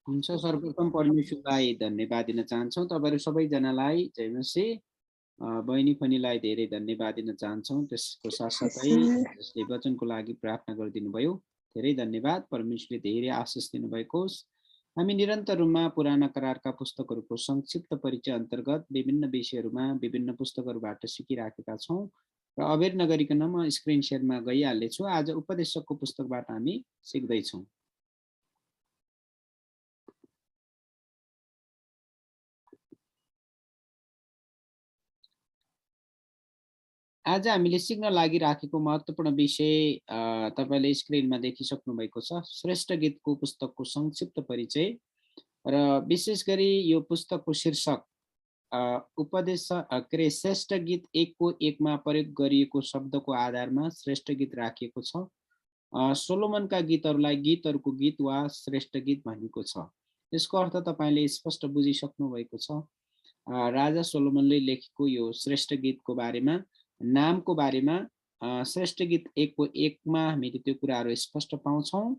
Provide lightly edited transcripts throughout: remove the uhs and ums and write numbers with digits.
हुन्छ, सर्वप्रथम परमेश्वरलाई धन्यवाद दिन चाहन्छौँ। तपाईँहरू सबैजनालाई जय मसीह। बहिनी फनीलाई धेरै धन्यवाद दिन चाहन्छौँ। त्यसको साथसाथै जसले वचनको लागि प्रार्थना गरिदिनु भयो, धेरै धन्यवाद। परमेश्वरले धेरै आशिष दिनुभएको होस्। हामी निरन्तर रूपमा पुराना करारका पुस्तकहरूको संक्षिप्त परिचय अन्तर्गत विभिन्न विषयहरूमा विभिन्न पुस्तकहरूबाट सिकिराखेका छौँ र अबेर नगरिकन म स्क्रिन सेयरमा गइहाल्नेछु। आज उपदेशकको पुस्तकबाट हामी सिक्दैछौँ। आज हामीले सिक्न लागिराखेको महत्त्वपूर्ण विषय तपाईँले स्क्रिनमा देखिसक्नु भएको छ, श्रेष्ठ गीतको पुस्तकको संक्षिप्त परिचय। र विशेष गरी यो पुस्तकको शीर्षक उपदेश के अरे श्रेष्ठ गीत 1को 1मा प्रयोग गरिएको शब्दको आधारमा श्रेष्ठ गीत राखिएको छ। सोलोमनका गीतहरूलाई गीतहरूको गीत वा श्रेष्ठ गीत भनिएको छ। यसको अर्थ तपाईँले स्पष्ट बुझिसक्नु भएको छ। राजा सोलोमनले लेखेको यो श्रेष्ठ गीतको बारेमा, नामको बारेमा श्रेष्ठ गीत 1को 1मा हामीले त्यो कुराहरू स्पष्ट पाउँछौँ।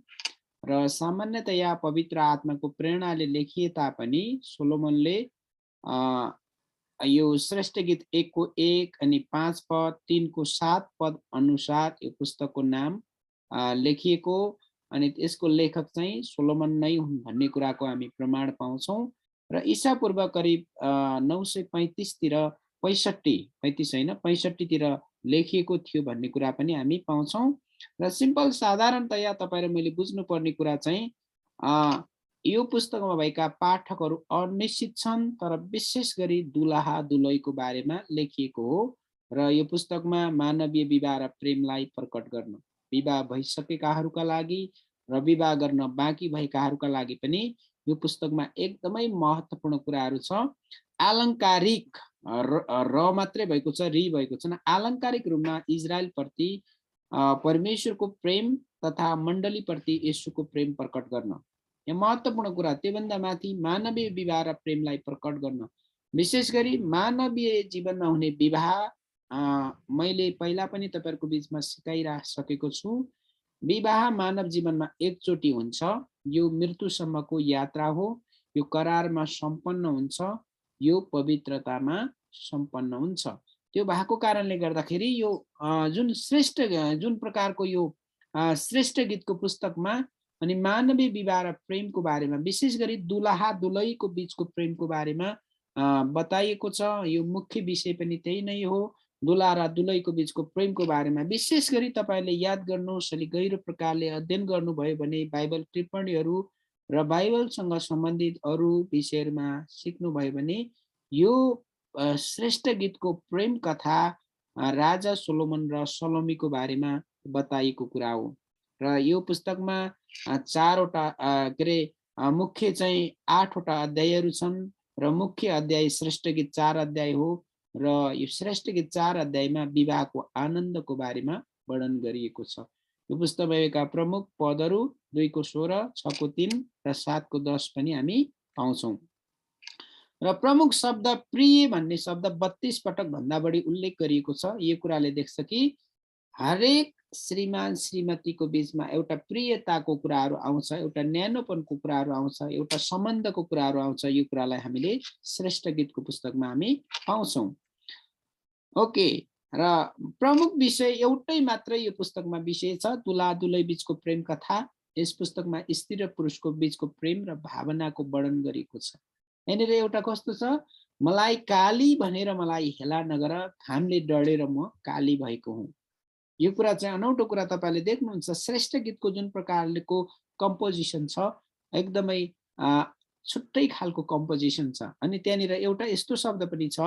र सामान्यतया पवित्र आत्माको प्रेरणाले लेखिए तापनि सोलोमनले यो श्रेष्ठ गीत 1को 1 अनि 5 पद 3को 7 पद अनुसार यो पुस्तकको नाम लेखिएको अनि यसको लेखक चाहिँ सोलोमन नै हुन् भन्ने कुराको हामी प्रमाण पाउँछौँ। र ईसा पूर्व करिब 935 तिर 65 तिर लेखिएको थियो भन्ने कुरा पनि हामी पाउँछौँ। र सिम्पल साधारणतया तपाईँले मैले बुझ्नुपर्ने कुरा चाहिँ यो पुस्तकमा भएका पाठकहरू अनिश्चित छन्, तर विशेष गरी दुलहा दुलहीको बारेमा लेखिएको हो। र यो पुस्तकमा मानवीय विवाह र प्रेमलाई प्रकट गर्न, विवाह भइसकेकाहरूका लागि र विवाह गर्न बाँकी भएकाहरूका लागि पनि यो पुस्तकमा एकदमै महत्त्वपूर्ण कुराहरू छ। आलङ्कारिक र मात्रै भएको छ, रि भएको छैन। आलङ्कारिक रूपमा इजरायलप्रति परमेश्वरको प्रेम तथा मण्डलीप्रति येशूको प्रेम प्रकट गर्न, यो महत्त्वपूर्ण कुरा। त्योभन्दा माथि मानवीय विवाह र प्रेमलाई प्रकट गर्न, विशेष गरी मानवीय जीवनमा हुने विवाह मैले पहिला पनि तपाईँहरूको बिचमा सिकाइसकेको छु। विवाह मानव जीवनमा एकचोटि हुन्छ, यो मृत्युसम्मको यात्रा हो, यो करारमा सम्पन्न हुन्छ, यो पवित्रतामा सम्पन्न हुन्छ। त्यो भएको कारणले गर्दाखेरि यो जुन प्रकारको यो श्रेष्ठ गीतको पुस्तकमा अनि मानवीय विवाह र प्रेमको बारेमा, विशेष गरी दुलहा दुलहीको बीचको प्रेमको बारेमा बताइएको छ। यो मुख्य विषय पनि त्यही नै हो, दुलहा र दुलहीको बीचको प्रेमको बारेमा। विशेष गरी तपाईँले याद गर्नुहोस्, अलि गहिरो प्रकारले अध्ययन गर्नुभयो भने बाइबल टिप्पणीहरू र बाइबलसँग सम्बन्धित अरू विषयहरूमा सिक्नुभयो भने यो श्रेष्ठ गीतको प्रेम कथा राजा सोलोमन र सलोमीको बारेमा बताइएको कुरा हो। र यो पुस्तकमा 4वटा के अरे मुख्य चाहिँ 8वटा अध्यायहरू छन् र मुख्य अध्याय श्रेष्ठ गीत 4 अध्याय हो। र यो श्रेष्ठ गीत 4 अध्यायमा विवाहको आनन्दको बारेमा वर्णन गरिएको छ। यो पुस्तकमा भएका प्रमुख पदहरू 2को 16, 6को 3 र 7को 10 पनि हामी पाउँछौँ। र प्रमुख शब्द प्रिय भन्ने शब्द 32 पटक भन्दा बढी उल्लेख गरिएको छ। यो कुराले देख्छ कि हरेक श्रीमान श्रीमतीको बीचमा एउटा प्रियताको कुराहरू आउँछ, एउटा न्यानोपनको कुराहरू आउँछ, एउटा सम्बन्धको कुराहरू आउँछ। यो कुरालाई हामीले श्रेष्ठ गीतको पुस्तकमा हामी पाउँछौँ। ओके, र प्रमुख विषय एउटै मात्रै यो पुस्तकमा विषय छ, दुलहा दुलही बीचको प्रेम कथा। यस पुस्तकमा स्त्री र पुरुषको बीचको प्रेम र भावनाको वर्णन गरिएको छ। यहाँनिर एउटा कस्तो छ, मलाई काली भनेर मलाई हेला नगर, घामले डढेर म काली भएको हुँ। यो कुरा चाहिँ अनौठो कुरा तपाईँले देख्नुहुन्छ। श्रेष्ठ गीतको जुन प्रकारको कम्पोजिसन छ, एकदमै छुट्टै खालको कम्पोजिसन छ। अनि त्यहाँनिर एउटा यस्तो शब्द पनि छ,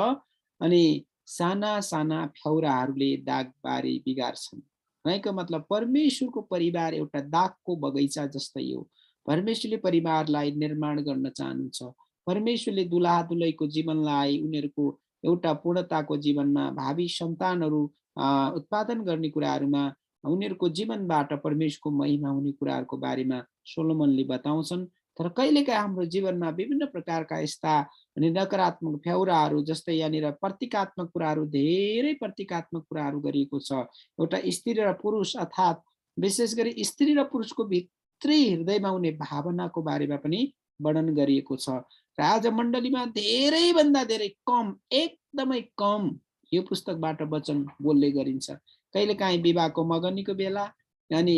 अनि साना साना फ्याउराहरूले दागबारी बिगार्छन्। भनेको मतलब परमेश्वरको परिवार एउटा दागको बगैँचा जस्तै हो। परमेश्वरले परिवारलाई निर्माण गर्न चाहनुहुन्छ। परमेश्वरले दुलहा दुलहीको जीवनलाई उनीहरूको एउटा पूर्णताको जीवनमा, भावी सन्तानहरू उत्पादन गर्ने कुराहरूमा, उनीहरूको जीवनबाट परमेश्वरको महिमा हुने कुराहरूको बारेमा सोलोमनले बताउँछन्। तर कहिलेकाहीँ हाम्रो जीवनमा विभिन्न प्रकारका यस्ता नकारात्मक फ्याउराहरू, जस्तै यहाँनिर प्रतीकात्मक कुराहरू, धेरै प्रतीकात्मक कुराहरू गरिएको छ। एउटा स्त्री र पुरुष, अर्थात् विशेष गरी स्त्री र पुरुषको स्त्री हृदयमा हुने भावनाको बारेमा पनि वर्णन गरिएको छ। र आज मण्डलीमा धेरैभन्दा धेरै कम, एकदमै कम यो पुस्तकबाट वचन बोल्ने गरिन्छ। कहिलेकाहीँ विवाहको मगनीको बेला, अनि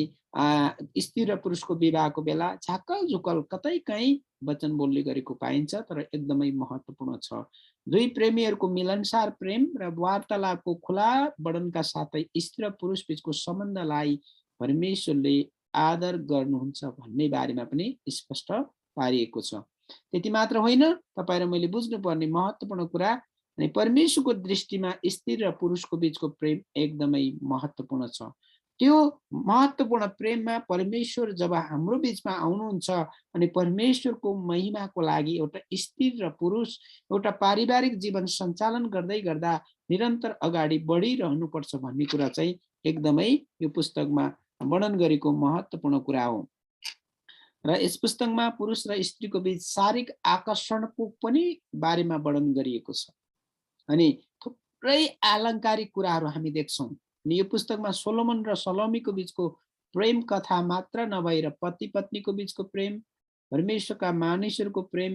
स्त्री र पुरुषको विवाहको बेला झाकल झुकल कतै कहीँ वचन बोल्ने गरेको पाइन्छ, तर एकदमै महत्त्वपूर्ण छ। दुई प्रेमीहरूको मिलनसार प्रेम र वार्तालापको खुला वर्णनका साथै स्त्री र पुरुष बीचको सम्बन्धलाई परमेश्वरले आदर गर्नुहुन्छ भन्ने बारेमा पनि स्पष्ट पारिएको छ। त्यति मात्र होइन, तपाईँ र मैले बुझ्नुपर्ने महत्त्वपूर्ण कुरा, अनि परमेश्वरको दृष्टिमा स्त्री र पुरुषको बीचको प्रेम एकदमै महत्त्वपूर्ण छ। त्यो महत्त्वपूर्ण प्रेममा परमेश्वर जब हाम्रो बीचमा आउनुहुन्छ, अनि परमेश्वरको महिमाको लागि एउटा स्त्री र पुरुष एउटा पारिवारिक जीवन सञ्चालन गर्दै गर्दा निरन्तर अगाडि बढिरहनुपर्छ भन्ने कुरा चाहिँ एकदमै यो पुस्तकमा वर्णन गरेको महत्त्वपूर्ण कुरा हो। र यस पुस्तकमा पुरुष र स्त्रीको बीच शारीरिक आकर्षणको पनि बारेमा वर्णन गरिएको छ। अनि थुप्रै आलङ्कारिक कुराहरू हामी देख्छौँ। अनि यो पुस्तकमा सोलोमन र सलोमीको बीचको प्रेम कथा मात्र नभएर पति पत्नीको बीचको प्रेम, परमेश्वरका मानिसहरूको प्रेम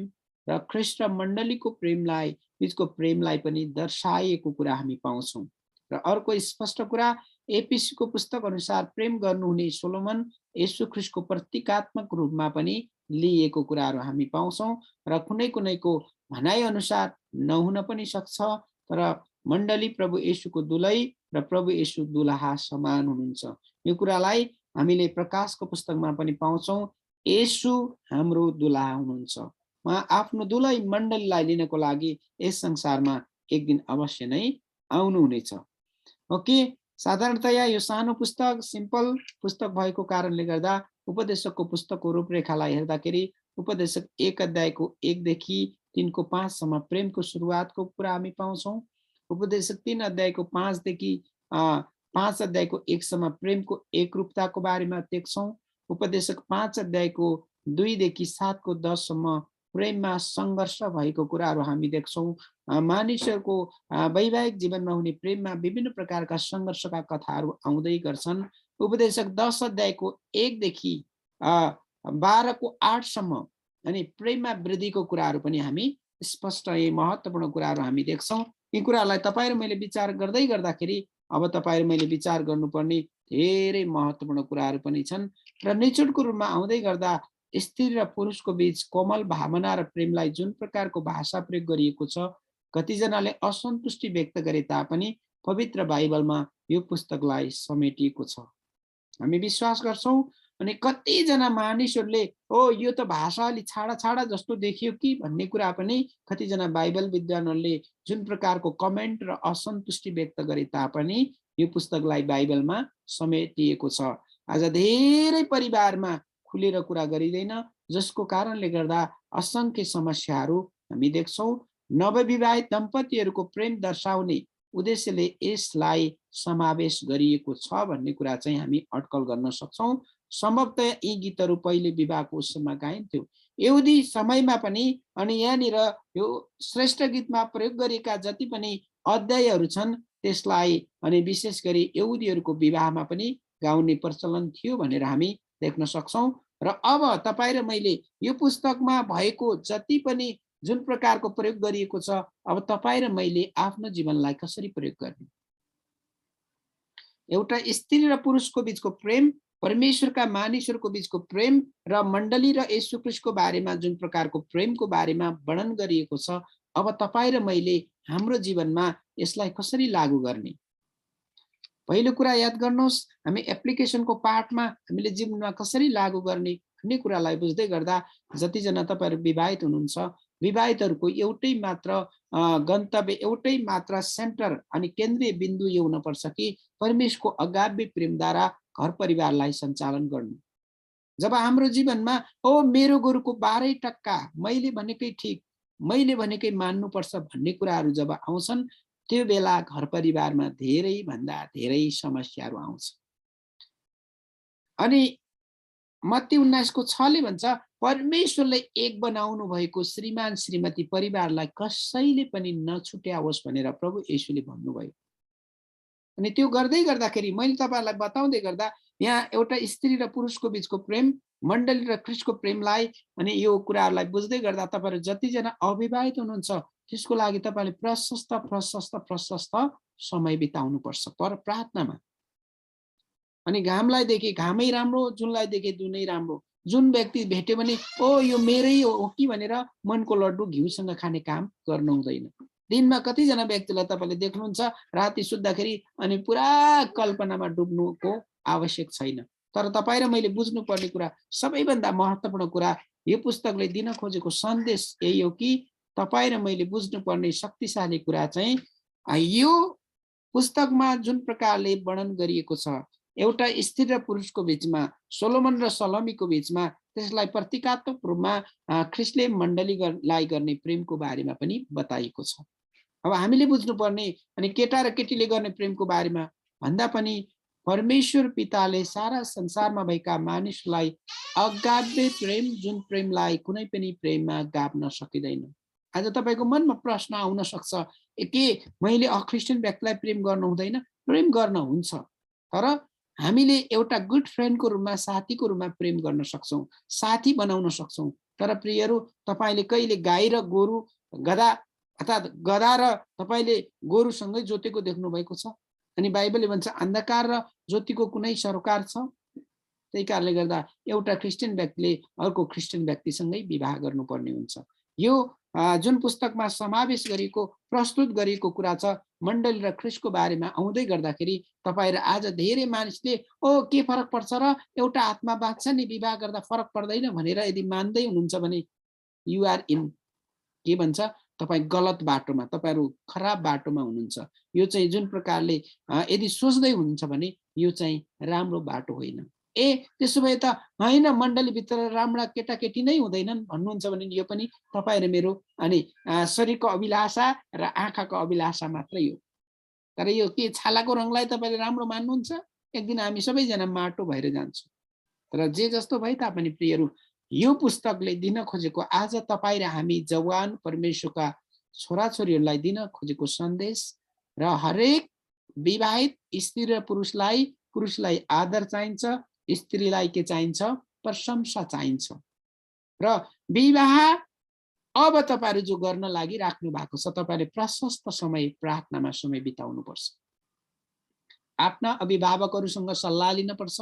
र ख्रीष्ट मण्डलीको बीचको प्रेमलाई पनि दर्शाइएको कुरा हामी पाउँछौँ। र अर्को स्पष्ट कुरा, एफिसीको पुस्तक अनुसार प्रेम गर्नुहुने सोलोमन येशू ख्रीष्टको प्रतीकात्मक रूपमा पनि लिएको कुराहरू हामी पाउँछौँ। र कुनै कुनैको भनाइ अनुसार नहुन पनि सक्छ, तर मण्डली प्रभु येशूको दुलै र प्रभु येशू दुलहा समान हुनुहुन्छ। यो कुरालाई हामीले प्रकाशको पुस्तकमा पनि पाउँछौँ। येशू हाम्रो दुलहा हुनुहुन्छ। उहाँ आफ्नो दुलै मण्डलीलाई लिनको लागि यस संसारमा एक दिन अवश्य नै आउनुहुनेछ। ओके, साधारणतया यो सानो पुस्तक, सिम्पल पुस्तक भएको कारणले गर्दा उपदेशकको पुस्तकको रूपरेखालाई हेर्दाखेरि उपदेशक 1 अध्यायको 1 देखि 3 को 5 सम्म प्रेमको सुरुवातको कुरा हामी पाउँछौँ। उपदेशक 3 अध्यायको 5 देखि 5 अध्यायको 1 सम्म प्रेमको एकरूपताको बारेमा देख्छौँ। उपदेशक 5 अध्यायको 2 देखि 7 को 10 सम्म प्रेममा सङ्घर्ष भएको कुराहरू हामी देख्छौँ। मानिसहरूको वैवाहिक जीवनमा हुने प्रेममा विभिन्न प्रकारका सङ्घर्षका कथाहरू आउँदै गर्छन्। उपदेशक 10 अध्यायको 1 देखि 12 को 8 सम्म अनि प्रेममा वृद्धिको कुराहरू पनि हामी स्पष्ट महत्त्वपूर्ण कुराहरू हामी देख्छौँ। यी कुराहरूलाई तपाईँ र मैले विचार गर्दै गर्दाखेरि अब तपाईँ र मैले विचार गर्नुपर्ने धेरै महत्त्वपूर्ण कुराहरू पनि छन्। र निचोडको रूपमा आउँदै गर्दा स्त्री र पुरुषको बीच कोमल भावना र प्रेमलाई जुन प्रकारको भाषा प्रयोग गरिएको छ, कतिजनाले असन्तुष्टि व्यक्त गरे तापनि पवित्र बाइबलमा यो पुस्तकलाई समेटिएको छ। हामी विश्वास गर्छौँ। अनि कतिजना मानिसहरूले यो त भाषा अलि छाडा छाडा जस्तो देखियो कि भन्ने कुरा पनि कतिजना बाइबल विद्वानहरूले जुन प्रकारको कमेन्ट र असन्तुष्टि व्यक्त गरे तापनि यो पुस्तकलाई बाइबलमा समेटिएको छ। आज धेरै परिवारमा खुलेर कुरा गरिँदैन, जसको कारणले गर्दा असङ्ख्य समस्याहरू हामी देख्छौँ। नवविवाहित दम्पतिहरूको प्रेम दर्शाउने उद्देश्यले यसलाई समावेश गरिएको छ भन्ने कुरा चाहिँ हामी अड्कल गर्न सक्छौँ। सम्भवतः यी गीतहरू पहिले विवाहको उत्सवमा गाइन्थ्यो यहुदी समयमा पनि। अनि यहाँनिर यो श्रेष्ठ गीतमा प्रयोग गरिएका जति पनि अध्यायहरू छन् त्यसलाई अनि विशेष गरी यहुदीहरूको विवाहमा पनि गाउने प्रचलन थियो भनेर हामी देख्न सक्छौँ। र अब तपाईँ र मैले यो पुस्तकमा भएको जति पनि जुन प्रकारको प्रयोग गरिएको छ, अब तपाईँ र मैले आफ्नो जीवनलाई कसरी प्रयोग गर्ने? एउटा स्त्री र पुरुषको बीचको प्रेम, परमेश्वरका मानिसहरूको बीचको प्रेम र मण्डली र येशू ख्रीष्टको बारेमा जुन प्रकारको प्रेमको बारेमा वर्णन गरिएको छ, अब तपाईँ र मैले हाम्रो जीवनमा यसलाई कसरी लागू गर्ने? पहिलो कुरा याद गर्नुहोस्, हामी एप्लिकेसनको पार्टमा हामीले जीवनमा कसरी लागू गर्ने भन्ने कुरालाई बुझ्दै गर्दा जतिजना तपाईँहरू विवाहित हुनुहुन्छ, विवाहितहरूको एउटै मात्र गन्तव्य, एउटै मात्र सेन्टर अनि केन्द्रीय बिन्दु यो हुनुपर्छ कि परमेश्वरको अगाधै प्रेमद्वारा घर परिवारलाई सञ्चालन गर्नु। जब हाम्रो जीवनमा मेरो गुरुको 12% मैले भनेकै ठिक, मैले भनेकै मान्नुपर्छ भन्ने कुराहरू जब आउँछन्, त्यो बेला घर परिवारमा धेरै भन्दा धेरै समस्याहरू आउँछ। अनि मत्ती 19:6 भन्छ, परमेश्वरले एक बनाउनु भएको श्रीमान श्रीमती परिवारलाई कसैले पनि नछुट्याओस् भनेर प्रभु येशूले भन्नुभयो। अनि त्यो गर्दै गर्दाखेरि मैले तपाईहरुलाई बताउँदै गर्दा यहाँ एउटा स्त्री र पुरुषको बीचको प्रेम मण्डली र ख्रीष्टको प्रेमलाई अनि यो कुराहरूलाई बुझ्दै गर्दा तपाईहरु जतिजना अविवाहित हुनुहुन्छ त्यसको लागि तपाईले प्रशस्त प्रशस्त प्रशस्त समय बिताउनु पर्छ प्रार्थनामा। अनि घामलाई देखे घामै राम्रो, जुनलाई देखे जुनै राम्रो। जुन व्यक्ति भेट्यो भने ओ यो मेरै हो कि भनेर मनको लड्डु घिउसँग खाने काम गर्नु हुँदैन। दिनमा कतिजना व्यक्तिलाई तपाईले देख्नुहुन्छ राति सुत्दाखेरि अनि पुरा कल्पनामा डुब्नुको आवश्यक छैन। तर तपाईँ र मैले बुझ्नुपर्ने कुरा, सबैभन्दा महत्त्वपूर्ण कुरा, यो पुस्तकले दिन खोजेको सन्देश यही हो कि तपाईँ र मैले बुझ्नुपर्ने शक्तिशाली कुरा चाहिँ यो पुस्तकमा जुन प्रकारले वर्णन गरिएको छ, एउटा स्त्री र पुरुषको बीचमा, सोलोमन र सलोमीको बीचमा, त्यसलाई प्रतीकात्मक रूपमा ख्रीष्टले मण्डलीलाई गर्ने प्रेमको बारेमा पनि बताइएको छ। अब हामीले बुझ्नुपर्ने अनि केटा र केटीले गर्ने प्रेमको बारेमा भन्दा पनि परमेश्वर पिताले सारा संसारमा भएका मानिसलाई अगाधे प्रेम, जुन प्रेमलाई कुनै पनि प्रेममा गाभ्न सकिँदैन। आज तपाईको मनमा प्रश्न आउन सक्छ के मैले अख्रिस्टियन व्यक्तिलाई प्रेम गर्न हुँदैन? प्रेम गर्न हुन्छ, तर हामीले एउटा गुड फ्रेन्डको रूपमा, साथीको रूपमा प्रेम गर्न सक्छौं, साथी बनाउन सक्छौं। तर प्रियहरू, तपाईले कहिले गाई र गोरु, गधा अर्थात गधा र तपाईले गोरुसँगै जोतेको देख्नु भएको छ? अनि बाइबलले भन्छ अन्धकार र ज्योतिको कुनै सरोकार छ? त्यही कारणले गर्दा एउटा क्रिस्चियन व्यक्तिले अर्को क्रिस्चियन व्यक्तिसँगै विवाह गर्नुपर्ने हुन्छ। यो जुन पुस्तकमा समावेश गरिएको, प्रस्तुत गरिएको कुरा छ मण्डली र ख्रीष्टको बारेमा आउँदै गर्दाखेरि तपाईहरु आज धेरै मानिसले ओ के फरक पर्छ र एउटा आत्मा बाँच्छ नि, विवाह गर्दा फरक पर्दैन भनेर यदि मान्दै हुनुहुन्छ भने यु आर इन, के भन्छ, तपाईं गलत बाटोमा, तपाईहरु खराब बाटोमा हुनुहुन्छ। यो चाहिँ जुन प्रकारले यदि सोच्दै हुनुहुन्छ भने यो चाहिँ राम्रो बाटो होइन। त्यसो भए त हैन मण्डलीभित्र राम्रा केटाकेटी नै हुँदैनन् भन्नुहुन्छ भने यो पनि तपाईँ र मेरो अनि शरीरको अभिलाषा र आँखाको अभिलाषा मात्रै हो। तर यो के छालाको रङलाई तपाईले राम्रो मान्नुहुन्छ? एक दिन हामी सबैजना माटो भएर जान्छौँ। तर जे जस्तो भए तापनि प्रियहरू, यो पुस्तकले दिन खोजेको, आज तपाईँ र हामी जवान परमेश्वरका छोराछोरीहरूलाई दिन खोजेको सन्देश र हरेक विवाहित स्त्री र पुरुषलाई आदर चाहिन्छ, स्त्रीलाई के चाहिन्छ? प्रशंसा चाहिन्छ। र विवाह अब तपाईहरु जो गर्न लागि राख्नु भएको छ, तपाईले प्रशस्त समय प्रार्थनामा समय बिताउनु पर्छ। आफ्ना अभिभावकहरूसँग सल्लाह लिन पर्छ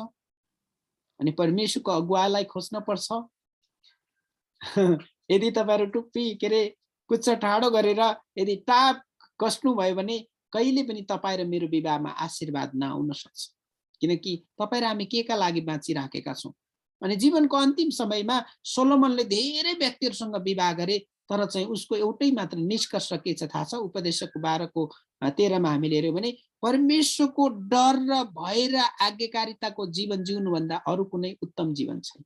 अनि परमेश्वरको अगुवाईलाई खोज्न पर्छ। यदि तपाईहरु टुप्पी के रे कुच्चा ठाडो गरेर यदि टाप कस्नु भयो भने कहिले पनि तपाईँ र मेरो विवाहमा आशीर्वाद नआउन सक्छ। किनकि तपाईँ र हामी केका लागि बाँचिराखेका छौं। अनि जीवनको अन्तिम समयमा सोलोमनले धेरै व्यक्तिहरूसँग विवाह गरे, तर चाहिँ उसको एउटै मात्र निष्कर्ष के छ थाहा छ? उपदेशक 12:13 मा हामीले हेर्यौं भने परमेश्वरको डर र भय र आज्ञाकारिताको जीवन जिउनुभन्दा अरू कुनै उत्तम जीवन छैन।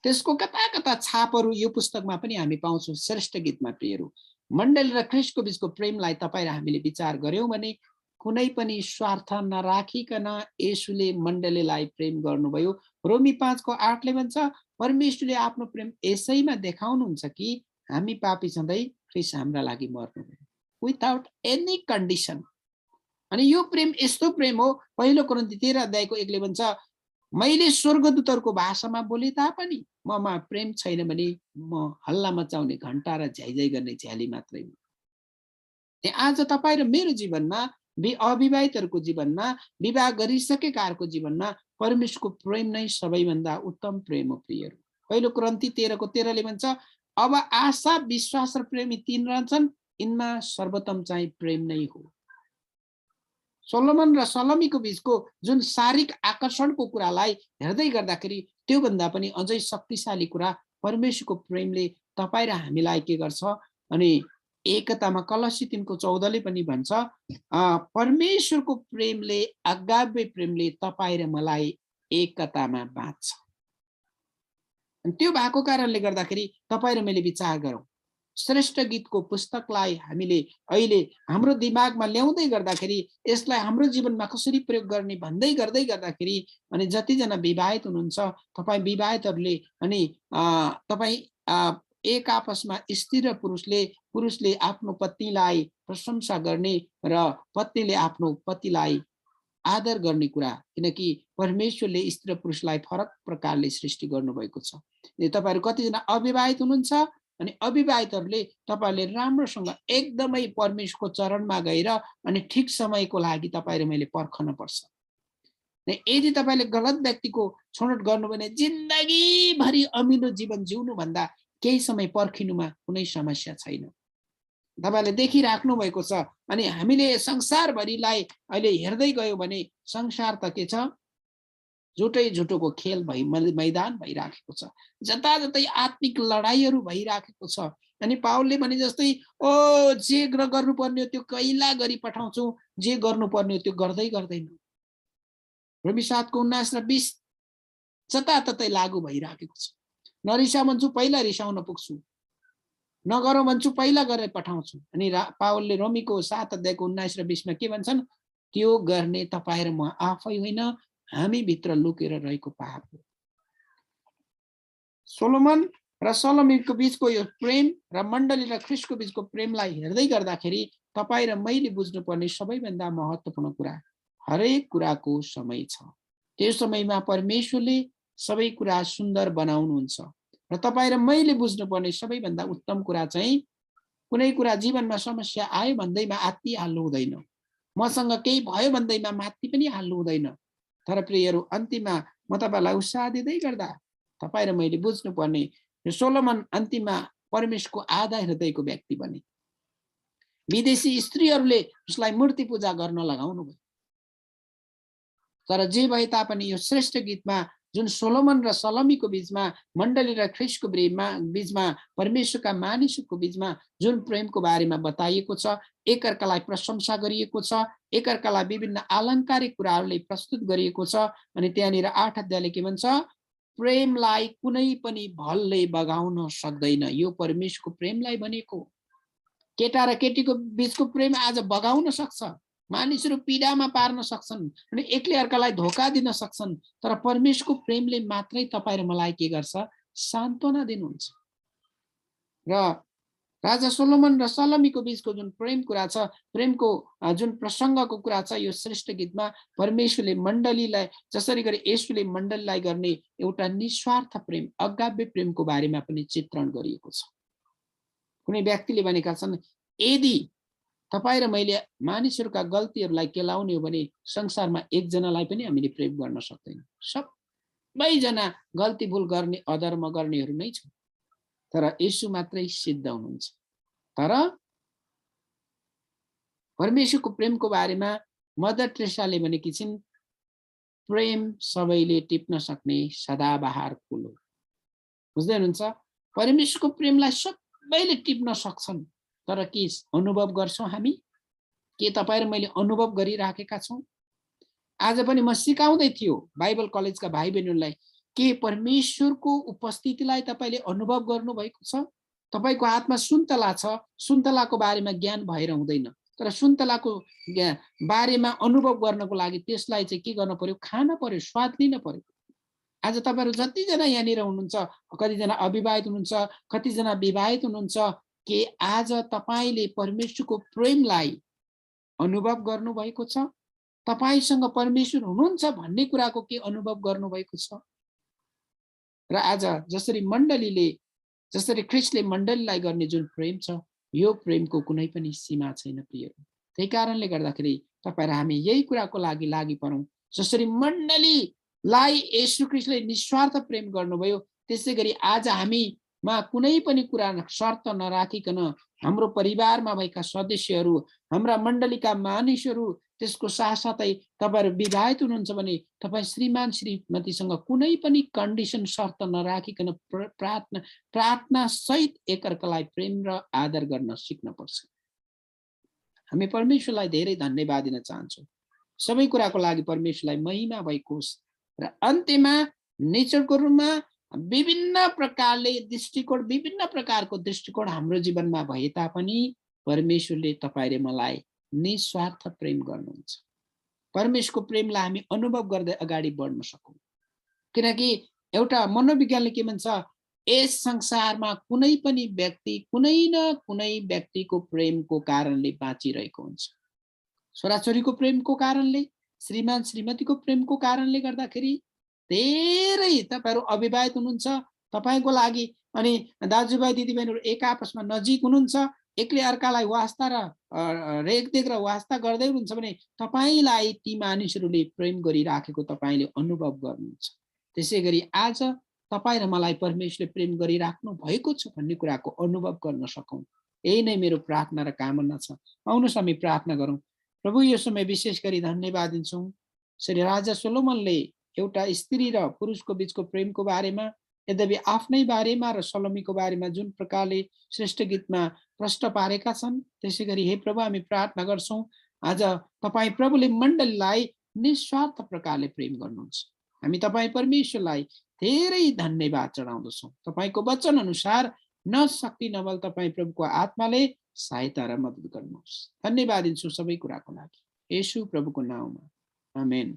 त्यसको कता कता छापहरू यो पुस्तकमा पनि हामी पाउँछौं। श्रेष्ठ गीतमा प्रियहरू, मण्डली र ख्रीष्टको बीचको प्रेमलाई तपाईँ र हामीले विचार गर्यौं भने कुनै पनि स्वार्थ नराखिकन येशूले मण्डलीलाई प्रेम गर्नुभयो। रोमी 5:8 ले भन्छ परमेश्वरले आफ्नो प्रेम यसैमा देखाउनुहुन्छ कि हामी पापी छँदै ख्रीष्ट हाम्रा लागि मर्नुभयो, विदाउट एनी कन्डिसन। अनि यो प्रेम यस्तो प्रेम हो, पहिलो कोरिन्थी 13:1 ले भन्छ मैले स्वर्गदूतहरूको भाषामा बोले तापनि ममा प्रेम छैन भने म हल्ला मचाउने घण्टा र झ्याइझ्याइ गर्ने झ्याली मात्रै हुँ। आज तपाईँ र मेरो जीवनमा, अविवाहितहरूको जीवनमा, विवाह गरिसकेकाहरूको जीवनमा परमेश्वरको प्रेम नै सबैभन्दा उत्तम प्रेम हो प्रियहरू। पहिलो कोरिन्थी 13:13 ले भन्छ अब आशा, विश्वास र प्रेम तीन रहन्छन्, यिनमा सर्वोत्तम चाहिँ प्रेम नै हो। सोलोमन र सलोमीको बीचको जुन शारीरिक आकर्षणको कुरालाई हेर्दै गर्दाखेरि त्योभन्दा पनि अझै शक्तिशाली कुरा परमेश्वरको प्रेमले तपाईँ र हामीलाई के गर्छ? अनि एकतामा कलसी 3:14 ले पनि भन्छ परमेश्वरको प्रेमले, अगाधे प्रेमले तपाईँ र मलाई एकतामा बाँध्छ। अनि त्यो भएको कारणले गर्दाखेरि तपाईँ र मैले विचार गरौँ, श्रेष्ठ गीतको पुस्तकलाई हामीले अहिले हाम्रो दिमागमा ल्याउँदै गर्दाखेरि यसलाई हाम्रो जीवनमा कसरी प्रयोग गर्ने भन्दै गर्दाखेरि अनि जतिजना विवाहित हुनुहुन्छ तपाईँ विवाहितहरूले अनि तपाईँ एक आपसमा स्त्री र पुरुषले आफ्नो पत्नीलाई प्रशंसा गर्ने र पत्नीले आफ्नो पतिलाई आदर गर्ने कुरा, किनकि परमेश्वरले स्त्री र पुरुषलाई फरक प्रकारले सृष्टि गर्नुभएको छ। तपाईहरु कतिजना अविवाहित हुनुहुन्छ अनि अविवाहितहरूले तपाईहरुले राम्रोसँग एकदमै परमेश्वरको चरणमा गएर अनि ठिक समयको लागि तपाईहरु मैले पर्खन पर्छ। यदि तपाईले गलत व्यक्तिको छनौट गर्नु भने जिन्दगीभरि अमिलो जीवन जिउनु भन्दा केही समय पर्खिनुमा कुनै समस्या छैन। तपाईले देखिराख्नु भएको छ। अनि हामीले संसारभरिलाई अहिले हेर्दै गयो भने संसार त के छ, झुटै झुटोको खेल मैदान भइराखेको छ। जताजतै आत्मिक लडाईहरू भइराखेको छ। अनि पावलले भने जस्तै जे गर्नुपर्ने हो त्यो कैला गरी पठाउँछु, जे गर्नुपर्ने हो त्यो गर्दै गर्दैन। रोमी 7 को 19 र 20 जताततै लागू भइराखेको छ। नरिसा भन्छु पहिला रिसाउन पुग्छु, नगरौँ भन्छु पहिला गरेर पठाउँछु। अनि पावलले रोमीको 7 अध्यायको 19 र 20 मा के भन्छन्, त्यो गर्ने तपाईं र म आफै होइन, हामी भित्र लुकेर रहेको पाप हो। सोलोमन र सलोमीको बीचको यो प्रेम र मण्डली र ख्रीष्टको बीचको प्रेमलाई हेर्दै गर्दाखेरि तपाईं र मैले बुझ्नुपर्ने सबैभन्दा महत्त्वपूर्ण कुरा, हरेक कुराको समय छ। त्यो समयमा परमेश्वरले सबै कुरा सुन्दर बनाउनुहुन्छ र तपाईं र मैले बुझ्नुपर्ने सबैभन्दा उत्तम कुरा चाहिँ, कुनै कुरा जीवनमा समस्या आयो भन्दैमा आत्ति हाल्नु हुँदैन, मसँग केही भयो भन्दैमा मात्ति पनि हाल्नु हुँदैन। तर प्रियहरू, अन्तिममा म तपाईलाई उत्साह दिँदै गर्दा तपाईं र मैले बुझ्नुपर्ने, यो सोलोमन अन्तिममा परमेश्वरको आधा हृदयको व्यक्ति बने। विदेशी स्त्रीहरूले उसलाई मूर्ति पूजा गर्न लगाउनु भयो। तर जे भए तापनि यो श्रेष्ठ गीतमा जुन सोलोमन र सलोमीको बीचमा, मण्डली र ख्रीष्टको बीचमा, परमेश्वरका मानिसहरूको बीचमा जुन प्रेमको बारेमा बताइएको छ, एकअर्कालाई प्रशंसा गरिएको छ, एकअर्कालाई विभिन्न अलङ्कारिक कुराहरूले प्रस्तुत गरिएको छ। अनि त्यहाँनिर 8 अध्यायले के भन्छ, प्रेमलाई कुनै पनि भलले बगाउन सक्दैन। यो परमेश्वरको प्रेमलाई भनेको। केटा र केटीको बीचको प्रेम आज बगाउन सक्छ, मानिसहरू पीडामा पार्न सक्छन् अनि एकले अर्कालाई धोका दिन सक्छन्। तर परमेश्वरको प्रेमले मात्रै तपाईं र मलाई के गर्छ, सान्त्वना दिनुहुन्छ। र राजा सोलोमन र सलोमीको बीचको जुन प्रेम कुरा छ, प्रेमको जुन प्रसङ्गको कुरा छ, यो श्रेष्ठ गीतमा परमेश्वरले मण्डलीलाई जसरी गरी येशूले मण्डलीलाई गर्ने एउटा निस्वार्थ प्रेम, अगाप्य प्रेमको बारेमा पनि चित्रण गरिएको छ। कुनै व्यक्तिले भनेका छन्, यदि तपाईं र मैले मानिसहरूका गल्तीहरूलाई केलाउने हो भने संसारमा एकजनालाई पनि हामीले प्रेम गर्न सक्दैनौँ। सबैजना गल्ती भुल गर्ने, अधर्म गर्नेहरू नै छन्। तर येशू मात्रै सिद्ध हुनुहुन्छ। तर परमेश्वरको प्रेमको बारेमा मदर टेरेसाले भनेकी छिन्, प्रेम सबैले टिप्न सक्ने सदाबहार फूल हो। बुझ्दै हुनुहुन्छ? परमेश्वरको प्रेमलाई सबैले टिप्न सक्छन्। तर के अनुभव गर्छौं हामी? के तपाईं र मैले अनुभव गरिराखेका छौं? आज पनि म सिकाउँदै थियो बाइबल कलेजका भाइ बहिनीहरूलाई, के परमेश्वरको उपस्थितिलाई तपाईले अनुभव गर्नु भएको छ? तपाईको हातमा सुन्तला छ, सुन्तलाको बारेमा ज्ञान भएर हुँदैन। तर सुन्तलाको बारेमा अनुभव गर्नको लागि त्यसलाई चाहिँ के गर्न पर्यो, खान पर्यो, स्वाद लिन पर्यो। आज तपाईहरु जतिजना यहाँनिर हुनुहुन्छ, कतिजना अविवाहित हुनुहुन्छ, कतिजना विवाहित हुनुहुन्छ, के आज तपाईले परमेश्वरको प्रेमलाई अनुभव गर्नु भएको छ? तपाईसँग परमेश्वर हुनुहुन्छ भन्ने कुराको के अनुभव गर्नु भएको छ? र आज जसरी ख्रीष्टले मण्डलीलाई गर्ने जुन प्रेम छ, यो प्रेमको कुनै पनि सीमा छैन प्रियहरू। त्यही कारणले गर्दाखेरि तपाईं र हामी यही कुराको लागि परौं, जसरी मण्डलीलाई येशू ख्रीष्टले निस्वार्थ प्रेम गर्नुभयो, त्यसै गरी आज हामीमा कुनै पनि कुरा शर्त नराखिकन हाम्रो परिवारमा भएका सदस्यहरू, हाम्रा मण्डलीका मानिसहरू, त्यसको साथसाथै तपाईहरु विवाहित हुनुहुन्छ भने तपाईं श्रीमान श्रीमतीसँग कुनै पनि कन्डिसन शर्त नराखिकन प्रार्थना सहित एकअर्कालाई प्रेम र आदर गर्न सिक्न पर्छ। हामी परमेश्वरलाई धेरै धन्यवाद दिन चाहन्छौँ। सबै कुराको लागि परमेश्वरलाई महिमा भएको होस्। र अन्त्यमा नेचरको रूपमा विभिन्न प्रकारको दृष्टिकोण हाम्रो जीवनमा भए तापनि परमेश्वरले तपाईं र मलाई निस्वार्थ प्रेम गर्नुहुन्छ। परमेश्वरको प्रेमलाई हामी अनुभव गर्दै अगाडि बढ्न सकौं। किनकि एउटा मनोविज्ञानले के भन्छ, यस संसारमा कुनै पनि व्यक्ति कुनै न कुनै व्यक्तिको प्रेमको कारणले बाँचिरहेको हुन्छ। छोराछोरीको प्रेमको कारणले, श्रीमान श्रीमतीको प्रेमको कारणले गर्दाखेरि धेरै तपाईँहरू अविवाहित हुनुहुन्छ, तपाईँको लागि अनि दाजुभाइ दिदीबहिनीहरू एक आपसमा नजिक हुनुहुन्छ, एकले अर्कालाई वास्ता र रेखदेख र वास्ता गर्दै हुनुहुन्छ भने तपाईँलाई ती मानिसहरूले प्रेम गरिराखेको तपाईँले अनुभव गर्नुहुन्छ। त्यसै गरी आज तपाईँ र मलाई परमेश्वरले प्रेम गरिराख्नु भएको छ भन्ने कुराको अनुभव गर्न सकौँ, यही नै मेरो प्रार्थना र कामना छ। आउनुहोस् हामी प्रार्थना गरौँ। प्रभु येशूमै विशेष गरी धन्यवाद दिन्छौँ। श्री राजा सोलोमनले एउटा स्त्री र पुरुषको बीचको प्रेमको बारेमा, यद्यपि आफ्नै बारेमा र सलोमीको बारेमा जुन प्रकारले श्रेष्ठ गीतमा प्रष्ट पारेका छन्, त्यसै गरी हे प्रभु हामी प्रार्थना गर्छौँ आज तपाईँ प्रभुले मण्डलीलाई निस्वार्थ प्रकारले प्रेम गर्नुहुन्छ। हामी तपाईँ परमेश्वरलाई धेरै धन्यवाद चढाउँदछौँ। तपाईँको वचन अनुसार न शक्ति नबल तपाईँ प्रभुको आत्माले सहायता र मद्दत गर्नुहोस्। धन्यवाद दिन्छु सबै कुराको लागि येशू प्रभुको नाउँमा, आमेन।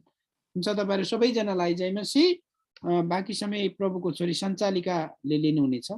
हुन्छ, तपाईँहरू सबैजनालाई जय मसीह। बाँकी समय प्रभुको छोरी सञ्चालिकाले लिनुहुनेछ।